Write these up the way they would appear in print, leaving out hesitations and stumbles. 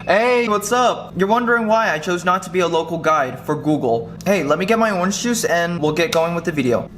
Hey, what's up? You're wondering why I chose not to be a local guide for Google. Hey, let me get my orange juice and we'll get going with the video.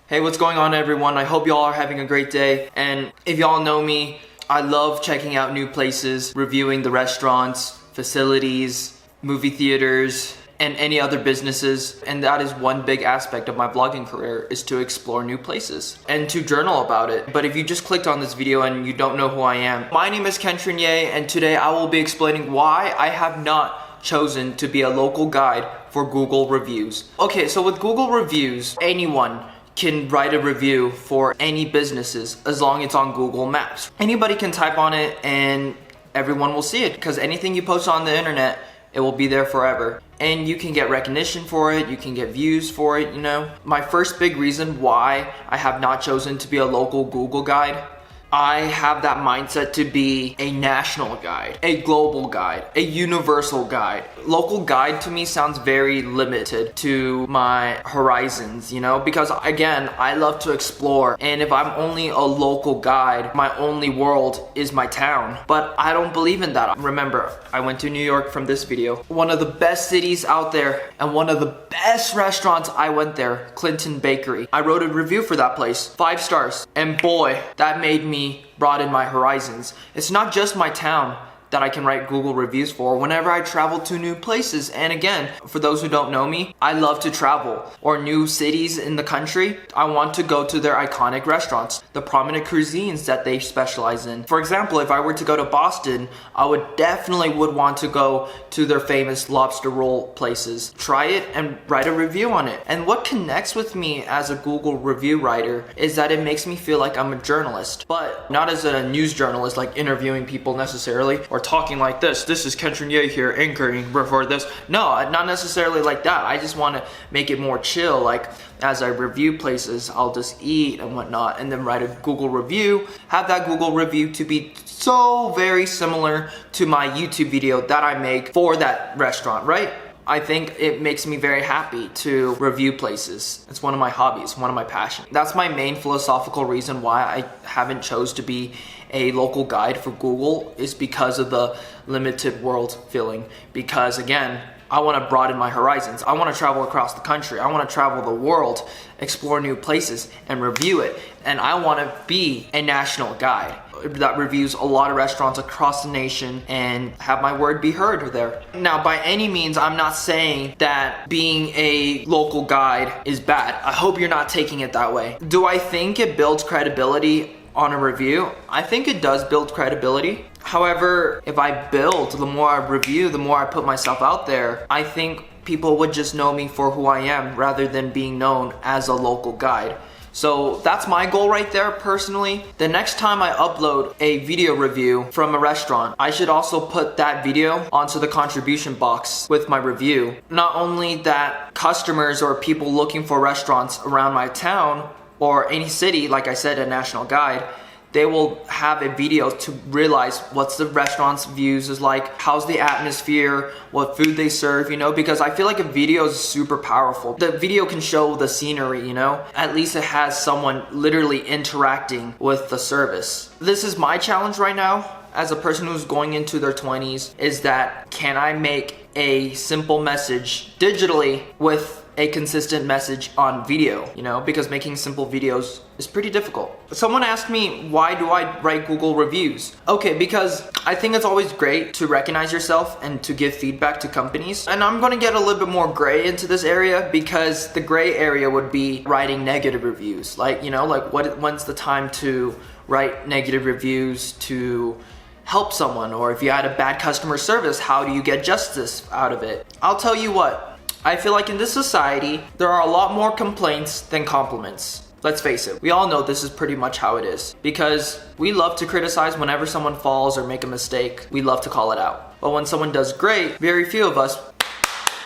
Hey, what's going on everyone? I hope y'all are having a great day. And if y'all know me, I love checking out new places, reviewing the restaurants, facilities, movie theaters, and any other businesses. And that is one big aspect of my vlogging career, is to explore new places and to journal about it. But if you just clicked on this video and you don't know who I am, my name is Kentren, and today I will be explaining why I have not chosen to be a local guide for Google reviews. Okay, so with Google reviews, anyone can write a review for any businesses as long as it's on Google Maps. Anybody can type on it and everyone will see it, because anything you post on the internet, it will be there forever. And you can get recognition for it, you can get views for it, you know. My first big reason why I have not chosen to be a local Google guide, I have that mindset to be a national guide, a global guide, a universal guide. Local guide to me sounds very limited to my horizons, you know, because again, I love to explore. And if I'm only a local guide, my only world is my town. But I don't believe in that. Remember, I went to New York from this video. One of the best cities out there and one of the best restaurants I went there, Clinton Bakery. I wrote a review for that place, 5 stars. And boy, that made me broaden my horizons. It's not just my town that I can write Google reviews for whenever I travel to new places. And again, for those who don't know me, I love to travel, or new cities in the country. I want to go to their iconic restaurants, the prominent cuisines that they specialize in. For example, if I were to go to Boston, I would definitely want to go to their famous lobster roll places. Try it and write a review on it. And what connects with me as a Google review writer is that it makes me feel like I'm a journalist, but not as a news journalist, like interviewing people necessarily, or talking like this. This is Kentren here, anchoring for this. No, not necessarily like that. I just want to make it more chill. Like as I review places, I'll just eat and whatnot, and then write a Google review. Have that Google review to be so very similar to my YouTube video that I make for that restaurant, right? I think it makes me very happy to review places. It's one of my hobbies, one of my passions. That's my main philosophical reason why I haven't chose to be a local guide for Google, is because of the limited world feeling. Because again, I want to broaden my horizons. I want to travel across the country. I want to travel the world, explore new places and review it. And I want to be a national guide that reviews a lot of restaurants across the nation and have my word be heard there. Now, by any means, I'm not saying that being a local guide is bad. I hope you're not taking it that way. Do I think it builds credibility on a review? I think it does build credibility. However, if I build, the more I review, the more I put myself out there, I think people would just know me for who I am rather than being known as a local guide. So that's my goal right there personally. The next time I upload a video review from a restaurant, I should also put that video onto the contribution box with my review. Not only that, customers or people looking for restaurants around my town or any city, like I said, a national guide, they will have a video to realize what's the restaurant's views is like, how's the atmosphere, what food they serve, you know, because I feel like a video is super powerful. The video can show the scenery, you know, at least it has someone literally interacting with the service. This is my challenge right now as a person who's going into their 20s, is that can I make a simple message digitally with a consistent message on video, you know, because making simple videos is pretty difficult. Someone asked me, why do I write Google reviews? Okay, because I think it's always great to recognize yourself and to give feedback to companies. And I'm gonna get a little bit more gray into this area, because the gray area would be writing negative reviews. Like, you know, like when's the time to write negative reviews to help someone? Or if you had a bad customer service, how do you get justice out of it? I'll tell you what, I feel like in this society, there are a lot more complaints than compliments. Let's face it, we all know this is pretty much how it is, because we love to criticize whenever someone falls or make a mistake. We love to call it out. But when someone does great, very few of us.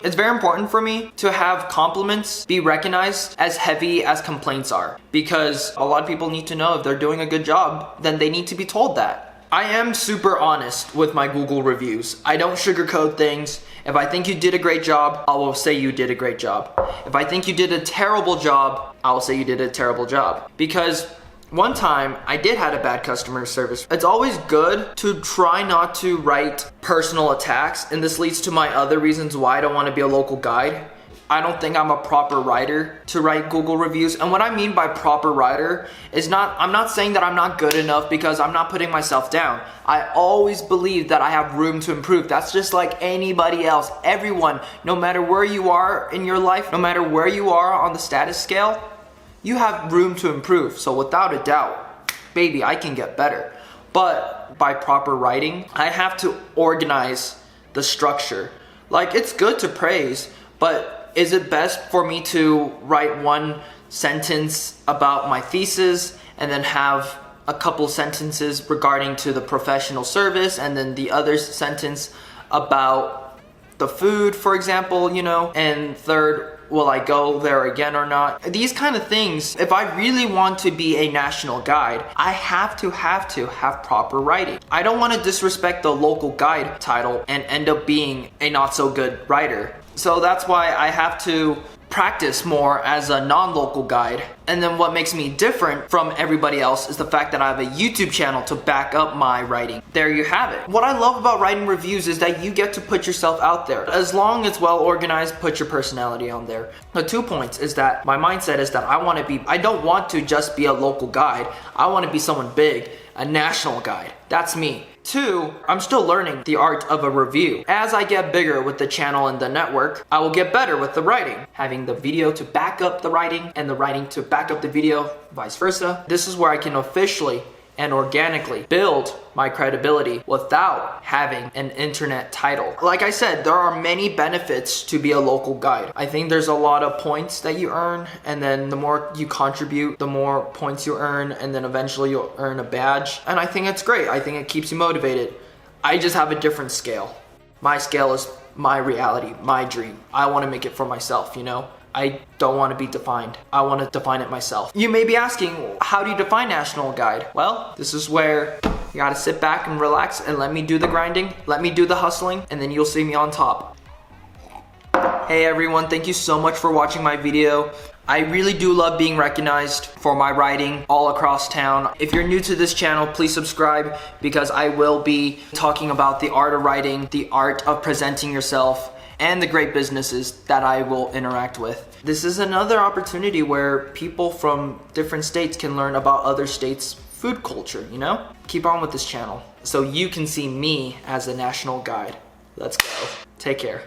It's very important for me to have compliments be recognized as heavy as complaints are, because a lot of people need to know if they're doing a good job, then they need to be told that. I am super honest with my Google reviews. I don't sugarcoat things. If I think you did a great job, I will say you did a great job. If I think you did a terrible job, I will say you did a terrible job. Because one time, I did have a bad customer service. It's always good to try not to write personal attacks, and this leads to my other reasons why I don't want to be a local guide. I don't think I'm a proper writer to write Google reviews. And what I mean by proper writer is I'm not saying that I'm not good enough, because I'm not putting myself down. I always believe that I have room to improve. That's just like anybody else. Everyone, no matter where you are in your life, no matter where you are on the status scale, you have room to improve. So without a doubt, baby, I can get better. But by proper writing, I have to organize the structure. Like, it's good to praise, but is it best for me to write one sentence about my thesis and then have a couple sentences regarding to the professional service, and then the other sentence about the food, for example, and third, will I go there again or not? These kind of things, if I really want to be a national guide, I have to have proper writing. I don't want to disrespect the local guide title and end up being a not so good writer. So that's why I have to practice more as a non-local guide. And then what makes me different from everybody else is the fact that I have a YouTube channel to back up my writing. There you have it. What I love about writing reviews is that you get to put yourself out there. As long as it's well organized, put your personality on there. The 2 points is that my mindset is that I don't want to just be a local guide. I want to be someone big, a national guide. That's me. 2, I'm still learning the art of a review. As I get bigger with the channel and the network, I will get better with the writing. Having the video to back up the writing and the writing to back up the video, vice versa. This is where I can officially and organically build my credibility without having an internet title. Like I said, there are many benefits to be a local guide. I think there's a lot of points that you earn, and then the more you contribute, the more points you earn, and then eventually you'll earn a badge. And I think it's great. I think it keeps you motivated. I just have a different scale. My scale is my reality, my dream. I want to make it for myself, I don't want to be defined. I want to define it myself. You may be asking, how do you define national guide? Well, this is where you gotta sit back and relax and let me do the grinding, let me do the hustling, and then you'll see me on top. Hey everyone, thank you so much for watching my video. I really do love being recognized for my writing all across town. If you're new to this channel, please subscribe, because I will be talking about the art of writing, the art of presenting yourself, and the great businesses that I will interact with. This is another opportunity where people from different states can learn about other states' food culture, Keep on with this channel so you can see me as a national guide. Let's go. Take care.